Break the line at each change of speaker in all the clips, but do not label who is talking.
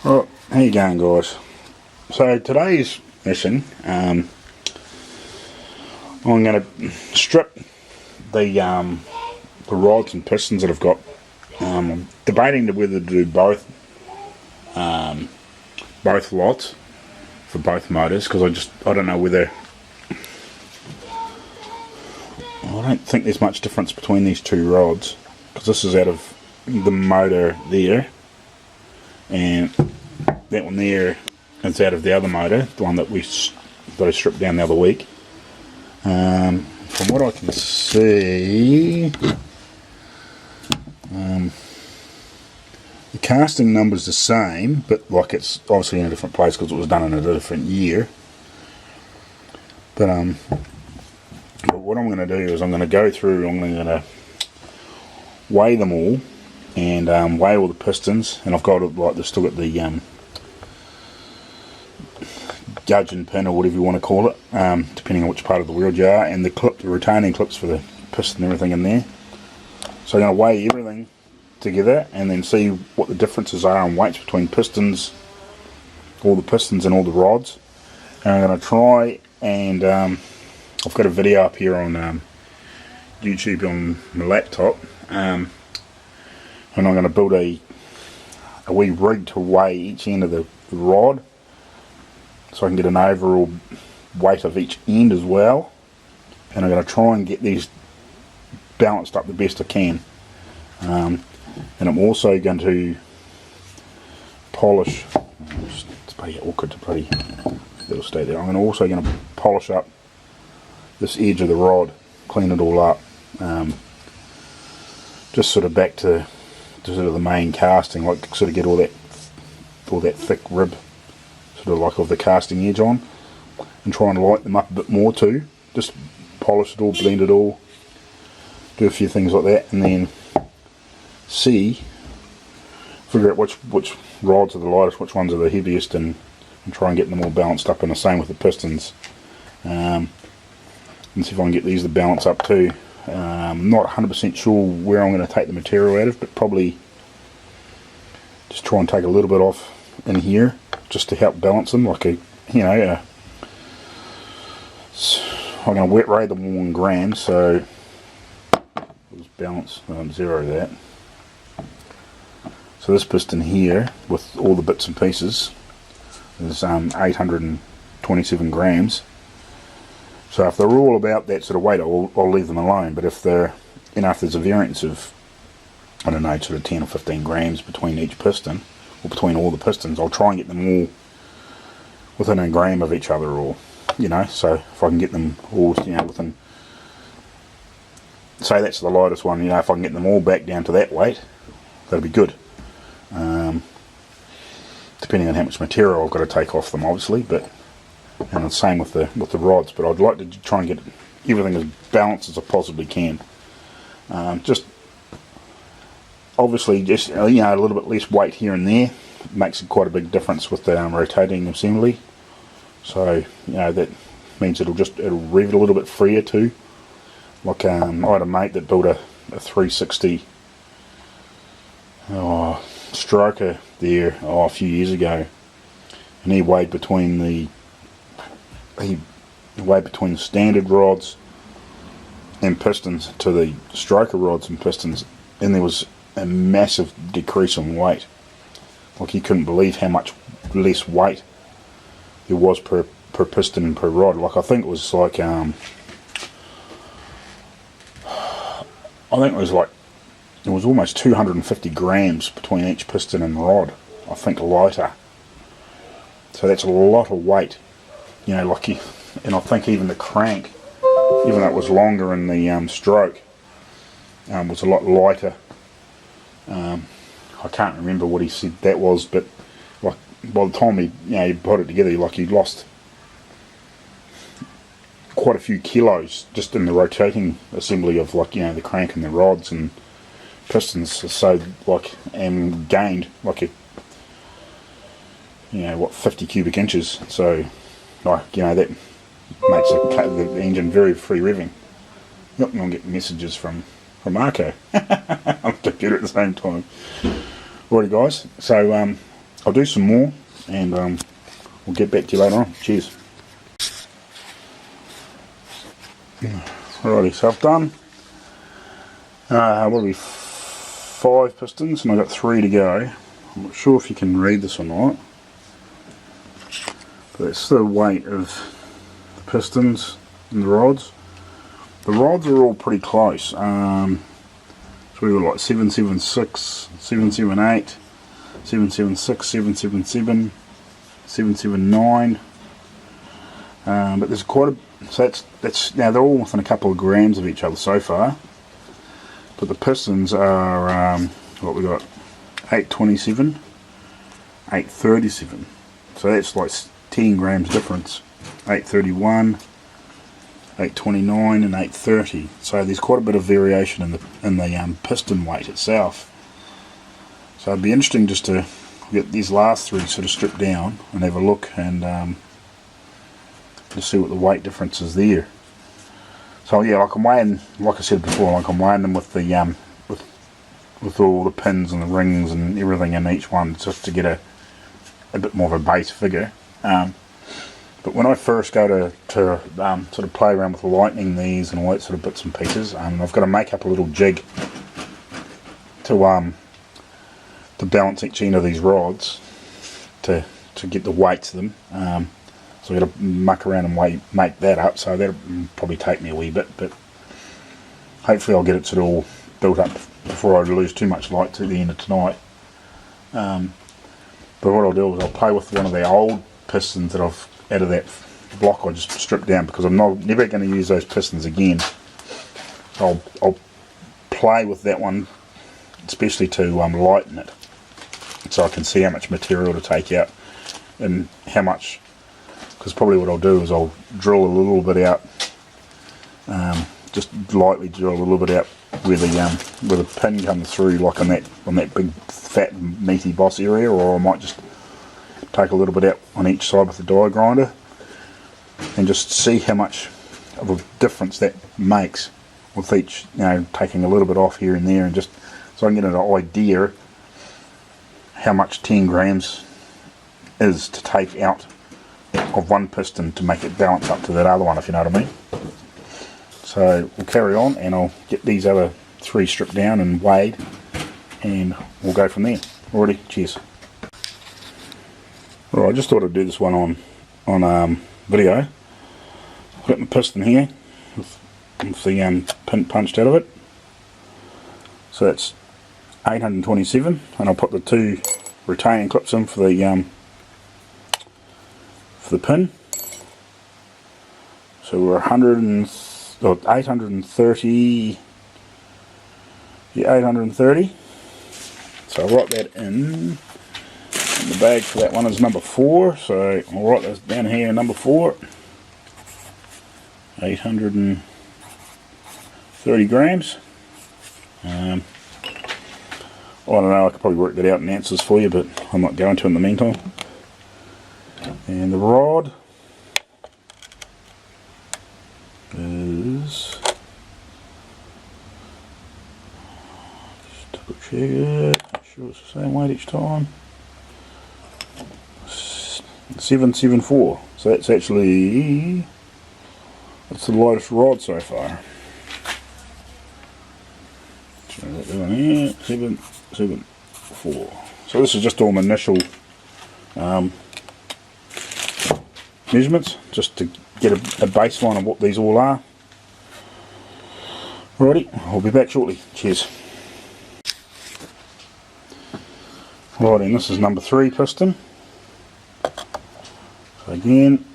Right, how you going, guys? So today's mission, I'm going to strip the rods and pistons that I've got. I'm debating whether to do both lots for both motors, because I don't know whether, I don't think there's much difference between these two rods, because this is out of the motor there, and that one there is out of the other motor, the one that I stripped down the other week. From what I can see, the casting number's the same, but like it's obviously in a different place because it was done in a different year. But what I'm going to do is I'm going to go through, I'm going to weigh them all, and weigh all the pistons, and I've got still got the gudgeon pin, or whatever you want to call it, depending on which part of the wheel you are, and the retaining clips for the piston and everything in there. So I'm going to weigh everything together and then see what the differences are in weights between pistons, all the pistons and all the rods. And I'm going to try and I've got a video up here on YouTube on my laptop, and I'm going to build a wee rig to weigh each end of the rod, so I can get an overall weight of each end as well. And I'm going to try and get these balanced up the best I can. And I'm also going to polish. It's pretty awkward to pretty. It'll stay there. I'm also going to polish up this edge of the rod, clean it all up, just sort of back to sort of the main casting, like sort of get all that thick rib, sort of like of the casting edge on, and try and light them up a bit more too. Just polish it all, blend it all, do a few things like that, and then figure out which rods are the lightest, which ones are the heaviest, and try and get them all balanced up. And the same with the pistons, and see if I can get these to balance up too. I'm not 100% sure where I'm going to take the material out of, but probably just try and take a little bit off in here just to help balance them, like I'm going to wet ray them all in grams, so let's balance, zero that. So this piston here with all the bits and pieces is 827 grams. So if they're all about that sort of weight, I'll leave them alone. But if they're, if there's a variance of, I don't know, sort of 10 or 15 grams between each piston, or between all the pistons, I'll try and get them all within a gram of each other, or so if I can get them all within, say that's the lightest one, if I can get them all back down to that weight, that'll be good. Depending on how much material I've got to take off them, obviously, and the same with the rods. But I'd like to try and get everything as balanced as I possibly can. Just obviously, just a little bit less weight here and there makes quite a big difference with the rotating assembly. So that means it'll rev it a little bit freer too. Like I had a mate that built a 360 stroker there a few years ago, and he weighed between the standard rods and pistons to the stroker rods and pistons, and there was a massive decrease in weight. Like, he couldn't believe how much less weight there was per piston and per rod. Like, I think it was like it was almost 250 grams between each piston and rod, I think, lighter. So that's a lot of weight, and I think even the crank, even though it was longer in the stroke, was a lot lighter. I can't remember what he said that was, but like by the time he put it together, he lost quite a few kilos just in the rotating assembly of the crank and the rods and pistons. So and gained 50 cubic inches. So that makes the engine very free revving. Yep, I'm getting messages from Marco on the computer at the same time. Alrighty guys, so I'll do some more, and we'll get back to you later on. Cheers. Alrighty, so I've done what are we, 5 pistons, and I've got 3 to go. I'm not sure if you can read this or not, but it's the weight of the pistons and the rods. The rods are all pretty close. So we were like 776, 778, 776, 777, 779. But there's quite a, so that's now they're all within a couple of grams of each other so far. But the pistons are what we got, 827, 837. So that's like 10 grams difference. 831, 829, and 830. So there's quite a bit of variation in the piston weight itself. So it'd be interesting just to get these last 3 sort of stripped down and have a look and just see what the weight difference is there. So yeah, like I'm weighing, like I said before, like I'm weighing them with the with all the pins and the rings and everything in each one, just to get a bit more of a base figure. But when I first go to sort of play around with lightening these and all that sort of bits and pieces, I've got to make up a little jig to balance each end of these rods to get the weights of them. So I've got to muck around and make that up, so that'll probably take me a wee bit, but hopefully I'll get it sort of all built up before I lose too much light to the end of tonight. But what I'll do is I'll play with one of the old pistons that I've out of that block I just stripped down, because I'm never going to use those pistons again. So I'll play with that one, especially to lighten it, so I can see how much material to take out and how much. Because probably what I'll do is I'll drill a little bit out, just lightly drill a little bit out where the pin comes through, like on that big fat meaty boss area, or I might just take a little bit out on each side with the die grinder and just see how much of a difference that makes with each, taking a little bit off here and there, and just so I can get an idea how much 10 grams is to take out of one piston to make it balance up to that other one, if you know what I mean. So we'll carry on, and I'll get these other 3 stripped down and weighed, and we'll go from there. Alrighty, cheers. Right, I just thought I'd do this one on video. I've got my piston here with the pin punched out of it. So that's 827, and I'll put the 2 retaining clips in for the pin. So we're 830. Yeah, 830. So I'll write that in. And the bag for that one is number 4. So I'll write this down here, number 4. 830 grams. I don't know, I could probably work that out in ounces for you, but I'm not going to in the meantime. And the rod is, just double check it, make sure it's the same weight each time, 774. So that's actually, that's the lightest rod so far. So that down here, 774. So this is just all my initial measurements, just to get a baseline of what these all are. Alrighty, I'll be back shortly. Cheers. Righty, and this is number 3 piston. So again,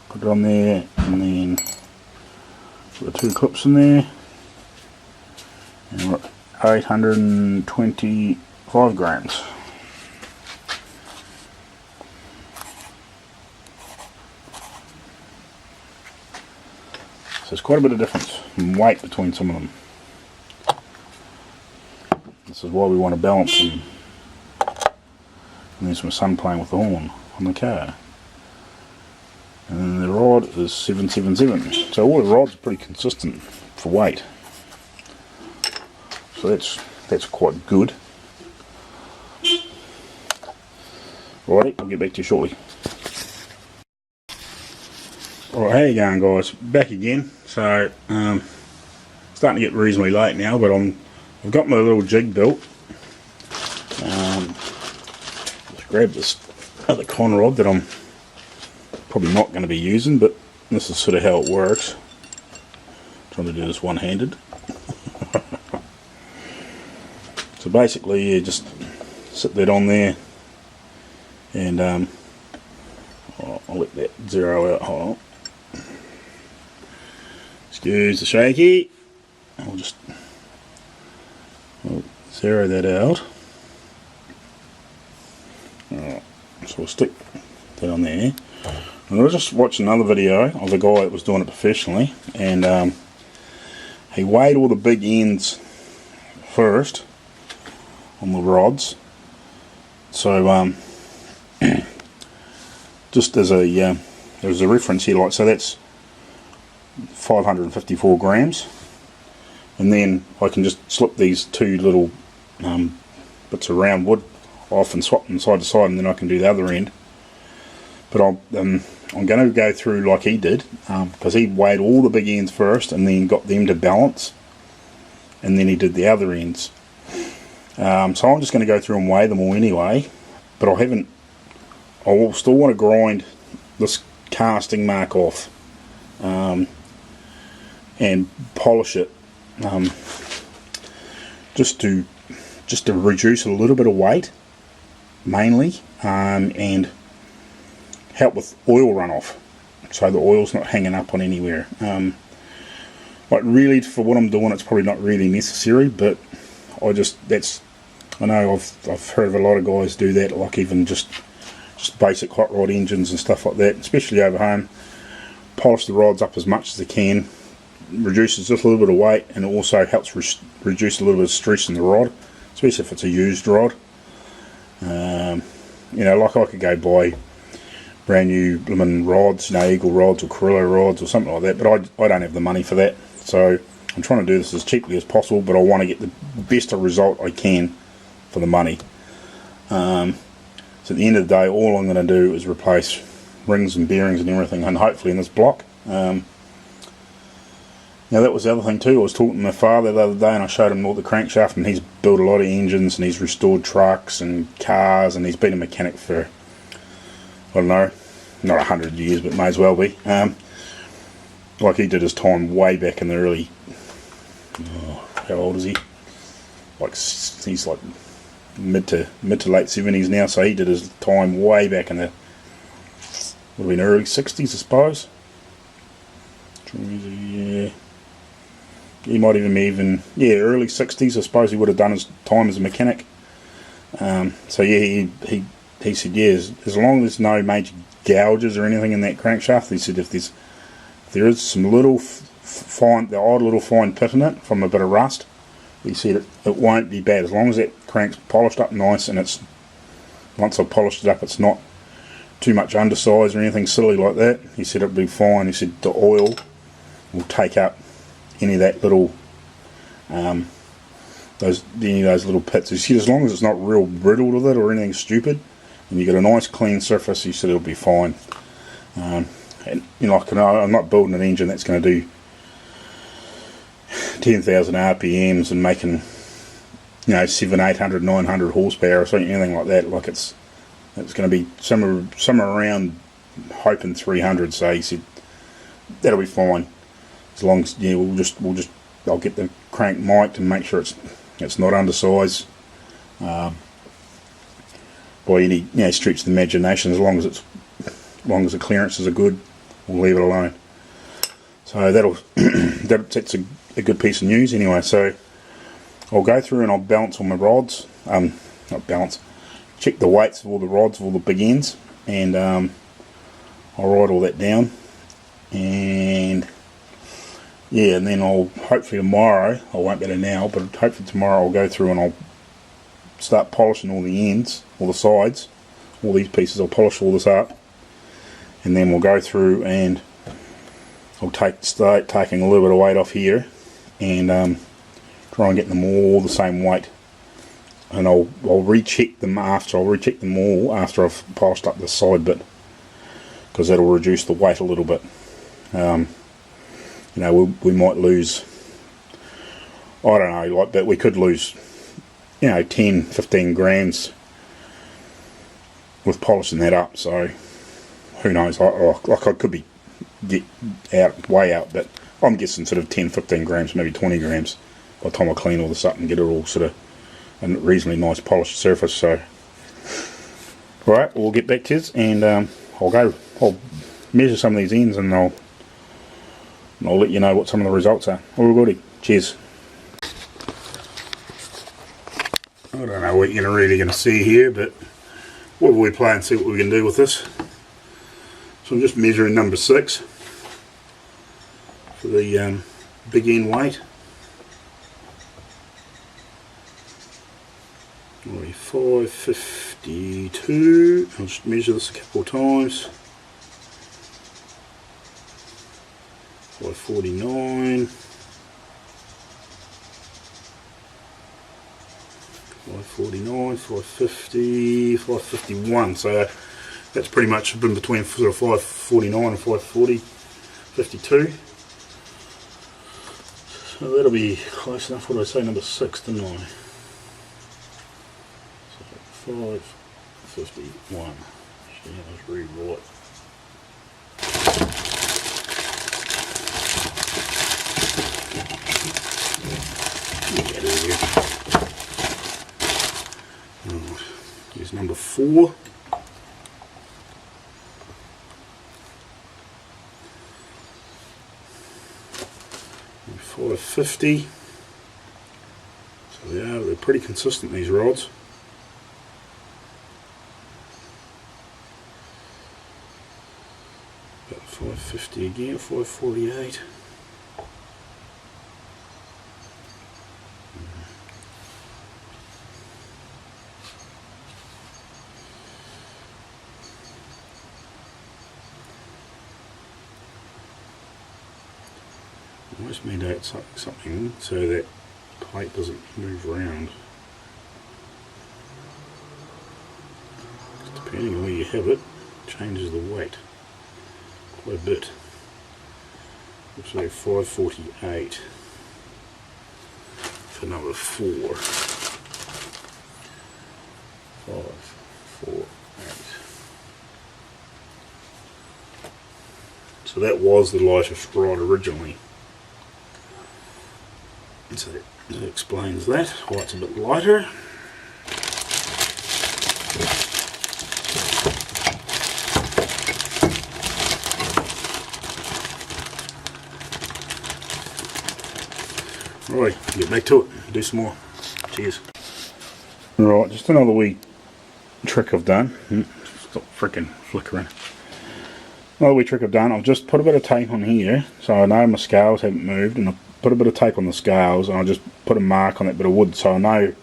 put it on there, and then put the 2 clips in there, and we're at 825 grams. So there's quite a bit of difference in weight between some of them. This is why we want to balance them. And there's my son playing with the horn on the car. And then the rod is 777. So all the rods are pretty consistent for weight. So that's quite good. Alrighty, I'll get back to you shortly. Alright, how you going, guys? Back again. So, starting to get reasonably late now, but I've got my little jig built. Just grab this other con rod that I'm probably not going to be using, but this is sort of how it works. Trying to do this one-handed. So basically, you just sit that on there, and I'll let that zero out. Hold on. Excuse the shaky. I'll zero that out. Alright, so we'll stick that on there. And I was just watching another video of a guy that was doing it professionally, and he weighed all the big ends first on the rods. So just as a there's a reference here, like, so that's 554 grams, and then I can just slip these two little bits of round wood off and swap them side to side, and then I can do the other end. But I'm going to go through like he did, because he weighed all the big ends first and then got them to balance, and then he did the other ends. So I'm just going to go through and weigh them all anyway, but I will still want to grind this casting mark off and polish it, just to reduce a little bit of weight mainly, and help with oil runoff, so the oil's not hanging up on anywhere. Like, really, for what I'm doing, it's probably not really necessary, but I know I've heard of a lot of guys do that, like even just basic hot rod engines and stuff like that, especially over home. Polish the rods up as much as they can, reduces just a little bit of weight, and it also helps reduce a little bit of stress in the rod, especially if it's a used rod. You know, like I could go buy brand new blooming rods, you know, Eagle rods or Carrillo rods or something like that, but I don't have the money for that, so I'm trying to do this as cheaply as possible, but I want to get the best result I can for the money. So at the end of the day, all I'm going to do is replace rings and bearings and everything, and hopefully in this block. Now, that was the other thing too. I was talking to my father the other day, and I showed him all the crankshaft, and he's built a lot of engines, and he's restored trucks and cars, and he's been a mechanic for, I don't know, not 100 years, but may as well be. Like, he did his time way back in the early, how old is he? Like, he's like mid to late 70s now, so he did his time way back in the, would have been early 60s, I suppose. Yeah. He might even early 60s, I suppose he would have done his time as a mechanic. So yeah, he said, yeah, as long as there's no major gouges or anything in that crankshaft, he said if there is some little the odd little fine pit in it from a bit of rust, he said it won't be bad, as long as that crank's polished up nice, and it's, once I've polished it up, it's not too much undersized or anything silly like that. He said it'll be fine. He said the oil will take up any of that little any of those little pits. He said as long as it's not real riddled with it or anything stupid, and you got a nice clean surface, he said it'll be fine. And you know, I'm not building an engine that's going to do 10,000 RPMs and making, you know, 700, 800, 900 horsepower or something, anything like that. Like, it's going to be somewhere around, hoping 300. So he said that'll be fine, as long as, yeah, I'll get the crank mic'd and make sure it's not undersized by any, you know, stretch of the imagination. As long as the clearances are good, we'll leave it alone. So that's a good piece of news anyway. So I'll go through and I'll balance all my rods, check the weights of all the rods of all the big ends, and I'll write all that down, and yeah, and then I'll hopefully tomorrow, I won't be able to now, but hopefully tomorrow I'll go through and I'll start polishing all the ends, all the sides, all these pieces. I'll polish all this up, and then we'll go through and I'll start taking a little bit of weight off here, and try and get them all the same weight, and I'll recheck them after. I'll recheck them all after I've polished up the side bit, because that'll reduce the weight a little bit. You know, we might lose, I don't know, like that. We could lose, you know, 10-15 grams with polishing that up. So who knows? Like I could be way out, but I'm guessing sort of 10-15 grams, maybe 20 grams by the time I clean all this up and get it all sort of a reasonably nice polished surface. So alright, we'll get back to this, and I'll measure some of these ends, and I'll let you know what some of the results are. Alrighty, cheers. I don't know what you're really going to see here, but what will we play and see what we can do with this. So I'm just measuring number 6 for the big end weight. 552. I'll just measure this a couple of times. 549. 549, 550, 551. So that's pretty much been between sort of 549 and 540, 52. So that'll be close enough. What did I say? Number 6, didn't I? So 551. Actually, I was read right. Here's number 4. And 550. So they're pretty consistent, these rods. About 550 again, 548. I just mandate something so that plate doesn't move around. Depending on where you have it, changes the weight quite a bit. Let's say 548 for number 4. 548. So that was the lightest rod originally. So that explains that, why it's a bit lighter. Right, get back to it, do some more. Cheers. Right, just another wee trick I've done. Stop freaking flickering. Another wee trick I've done, I've just put a bit of tape on here, so I know my scales haven't moved, and I've put a bit of tape on the scales, and I just put a mark on that bit of wood so I know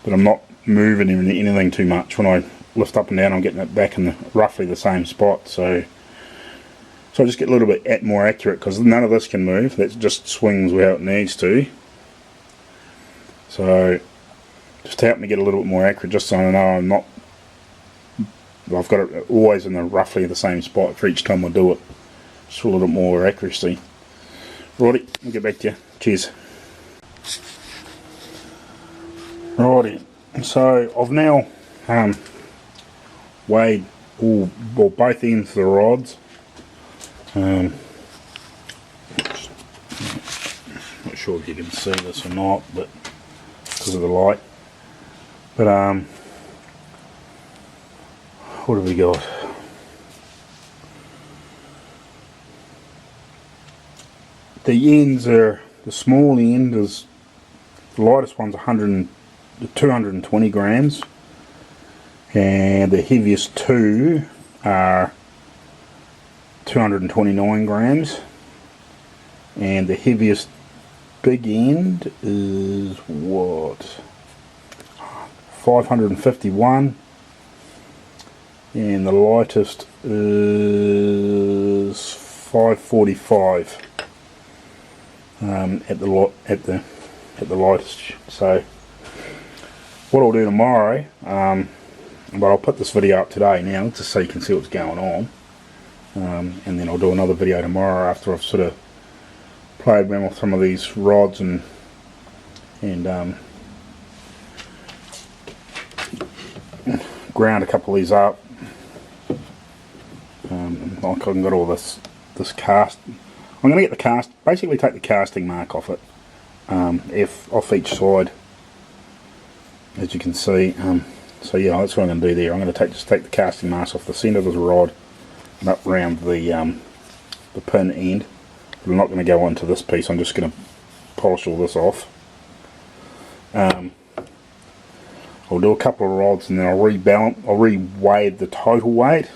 that I'm not moving anything too much. When I lift up and down, I'm getting it back in roughly the same spot. So I just get a little bit more accurate, because none of this can move. That just swings where it needs to. So just to help me get a little bit more accurate, just so I know I've got it always in roughly the same spot for each time I do it. Just for a little bit more accuracy. Righty, I'll get back to you. Cheers. Righty, so I've now weighed both ends of the rods. Not sure if you can see this or not, but because of the light. But what have we got? The ends are, the small end is, the lightest one's 220 grams, and the heaviest two are 229 grams, and the heaviest big end is what, 551, and the lightest is 545 at the lightest. So what I'll do tomorrow, but I'll put this video up today now just so you can see what's going on, and then I'll do another video tomorrow after I've sort of played around with some of these rods and ground a couple of these up. Like I've got all this cast. I'm going to get the basically take the casting mark off it, off each side, as you can see. So yeah, that's what I'm going to do there. I'm going to just take the casting marks off the centre of the rod and up round the pin end. But I'm not going to go onto this piece. I'm just going to polish all this off. I'll do a couple of rods and then I'll re-weigh the total weight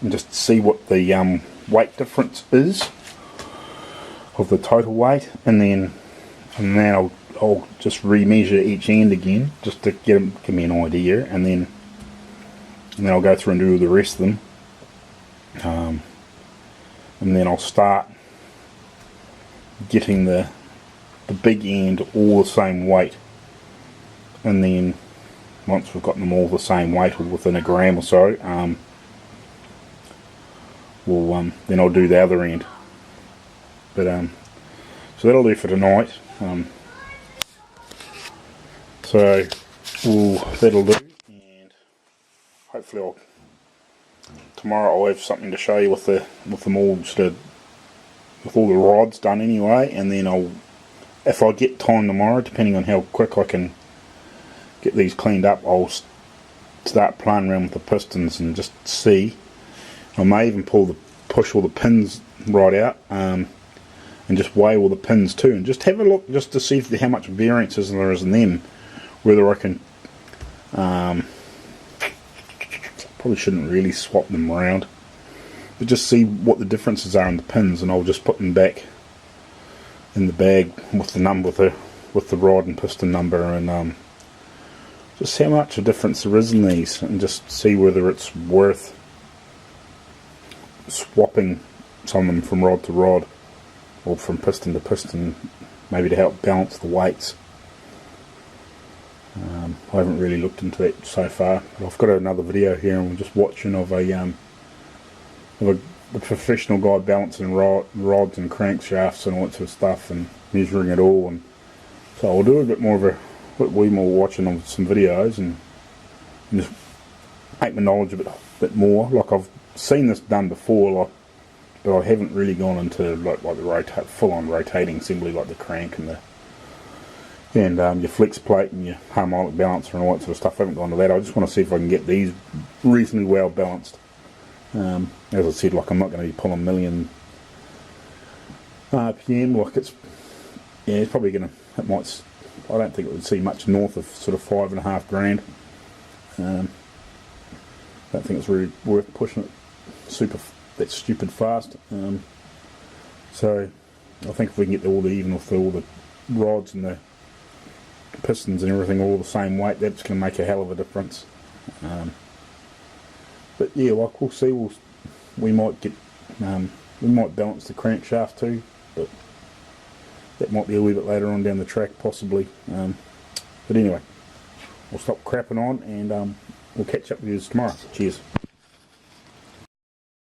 and just see what the weight difference is of the total weight, and then I'll just re-measure each end again just to give me an idea, and then I'll go through and do the rest of them, and then I'll start getting the big end all the same weight, and then once we've gotten them all the same weight or within a gram or so, then I'll do the other end. But so that'll do for tonight. So that'll do, and hopefully tomorrow I'll have something to show you with them all sort of with all the rods done anyway, and then if I get time tomorrow, depending on how quick I can get these cleaned up, I'll start playing around with the pistons and just see. I may even push all the pins right out, and just weigh all the pins too, and just have a look just to see how much variances there is in them, whether I can probably shouldn't really swap them around, but just see what the differences are in the pins, and I'll just put them back in the bag with the number with the rod and piston number, and just how much a difference there is in these, and just see whether it's worth swapping some of them from rod to rod or from piston to piston, maybe to help balance the weights. I haven't really looked into that so far, but I've got another video here and we're just watching of a professional guy balancing rods and crankshafts and all that sort of stuff and measuring it all, and so I'll do a bit more watching of some videos and just make my knowledge a bit more. Like I've seen this done before, but I haven't really gone into like the full-on rotating assembly, like the crank and your flex plate and your harmonic balancer and all that sort of stuff. I haven't gone to that. I just want to see if I can get these reasonably well balanced. As I said, like I'm not going to be pulling million RPM. Like it's probably going to. I don't think it would see much north of sort of $5.5 grand. I don't think it's really worth pushing it that stupid fast. So I think if we can get all the rods and the pistons and everything all the same weight, that's going to make a hell of a difference. But yeah, like we'll see. We might balance the crankshaft too, but that might be a little bit later on down the track possibly. But anyway, we'll stop crapping on and we'll catch up with you tomorrow. Cheers.